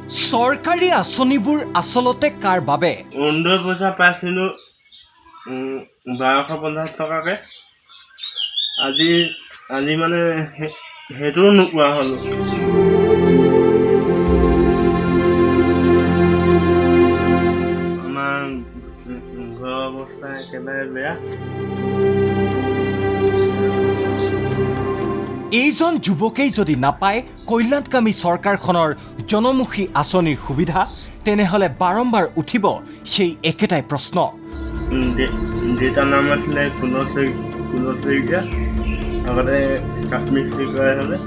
চৰকাৰী আঁচনিবোৰ আচলতে কাৰ বাবে? অৰুণোদয় পইচা পাইছিলোঁ 1250 টকাকৈ। আজি মানে সেইটোও নোপোৱা হ'লোঁ। আমাৰ ঘৰৰ অৱস্থা একেবাৰে বেয়া। এইজন যুৱকেই যদি নাপায় কল্যাণকামী চৰকাৰখনৰ জনমুখী আঁচনিৰ সুবিধা, তেনেহ'লে বাৰম্বাৰ উঠিব সেই একেটাই প্ৰশ্ন। দেউতাৰ নাম আছিলে কুলৰ শইকীয়া, আগতে কাঠমিস্ত্ৰী কৰা হ'লে।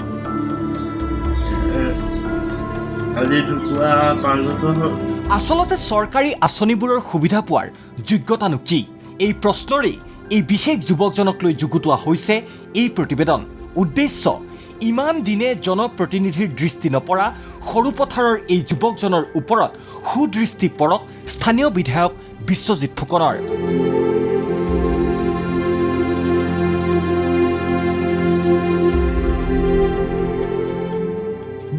আজি ঢুকুৱা 5 বছৰ হ'ল। আচলতে চৰকাৰী আঁচনিবোৰৰ সুবিধা পোৱাৰ যোগ্যতানো কি? এই প্ৰশ্নৰেই এই বিশেষ যুৱকজনক লৈ যুগুতোৱা হৈছে এই প্ৰতিবেদন। উদ্দেশ্য, ইমান দিনে জনপ্ৰতিনিধিৰ দৃষ্টি নপৰা সৰুপথাৰৰ এই যুৱকজনৰ ওপৰত সুদৃষ্টি পৰক স্থানীয় বিধায়ক বিশ্বজিৎ ফুকনৰ।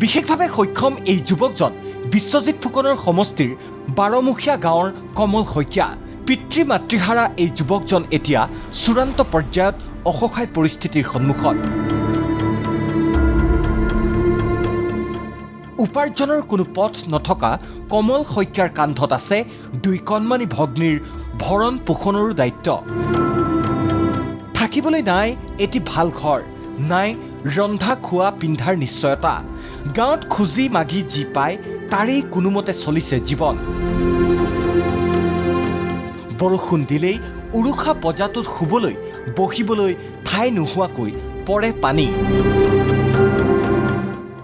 বিশেষভাৱে সক্ষম এই যুৱকজন বিশ্বজিৎ ফুকনৰ সমষ্টিৰ 12মুখীয়া গাঁৱৰ কমল শইকীয়া। পিতৃ মাতৃহাৰা এই যুৱকজন এতিয়া চূড়ান্ত পৰ্যায়ত অসহায় পৰিস্থিতিৰ সন্মুখত। উপাৰ্জনৰ কোনো পথ নথকা কমল শইকীয়াৰ কান্ধত আছে 2 কণমানি ভগ্নীৰ ভৰণ পোষণৰো দায়িত্ব। থাকিবলৈ নাই এটি ভাল ঘৰ, নাই ৰন্ধা খোৱা পিন্ধাৰ নিশ্চয়তা। গাঁৱত খুজি মাগি যি পায় তাৰেই কোনোমতে চলিছে জীৱন। বৰষুণ দিলেই উৰুষা পজাটোত শুবলৈ বহিবলৈ ঠাই নোহোৱাকৈ পৰে পানী।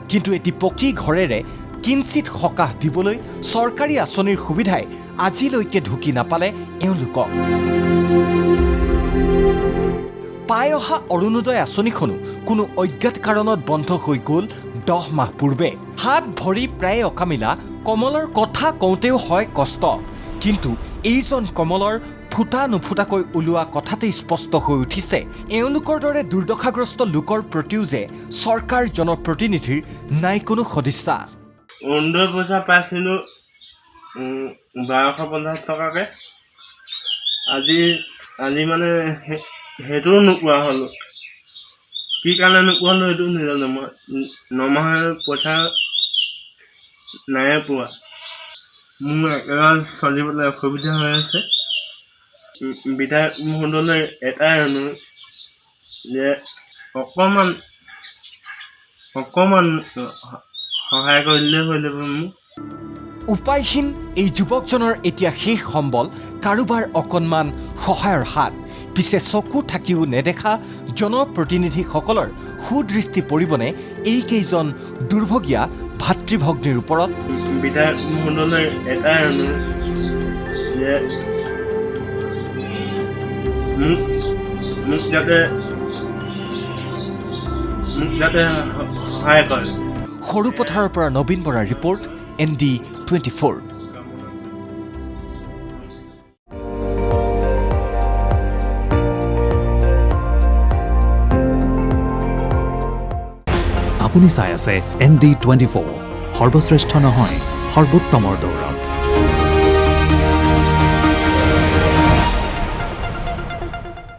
কিন্তু এটি পকী ঘৰেৰে কিঞ্চিত সকাহ দিবলৈ চৰকাৰী আঁচনিৰ সুবিধাই আজিলৈকে ঢুকি নাপালে এওঁলোকক। পাই অহা অৰুণোদয় আঁচনিখনো কোনো অজ্ঞাত কাৰণত বন্ধ হৈ গ'ল 10 মাহ পূৰ্বে। হাত ভৰি প্ৰায় অকামিলা কমলৰ কথা কওঁতেও হয় কষ্ট। কিন্তু এইজন কমলৰ ফুটা নুফুটাকৈ ওলোৱা কথাতেই স্পষ্ট হৈ উঠিছে এওঁলোকৰ দৰে দুৰ্দশাগ্ৰস্ত লোকৰ প্ৰতিও যে চৰকাৰ জনপ্ৰতিনিধিৰ নাই কোনো সদিচ্ছা। অৰুণোদয় পইচা পাইছিলোঁ 1250 টকাকৈ। আজি মানে সেইটোও নোপোৱা হ'লোঁ। কি কাৰণে নোপোৱা হ'লোঁ সেইটো নাজানো। মই 9 মাহৰ পইচা নাই পোৱা। মোৰ একেবাৰে চলিবলৈ অসুবিধা হৈ আছে। বিধায়ক মহোদয়লৈ এটাই অনুৰোধ যে অকণমান সহায় কৰিলে হৈ যাব মোক। উপায়হীন এই যুৱকজনৰ এতিয়া শেষ সম্বল কাৰোবাৰ অকণমান সহায়ৰ হাত। পিছে চকু থাকিও নেদেখা জনপ্ৰতিনিধিসকলৰ সুদৃষ্টি পৰিবনে এইকেইজন দুৰ্ভগীয়া ভাতৃভগ্নীৰ ওপৰত? বিধায়ক মহোদয়লৈ এটাই অনুৰোধ যে মোক যাতে সহায় কৰে। সৰুপথাৰৰ পৰা নবীন বৰাৰ ৰিপৰ্ট, ND24। আপুনি চাই আছে ND24, সৰ্বশ্ৰেষ্ঠ নহয় সৰ্বোত্তমৰ দৌৰ।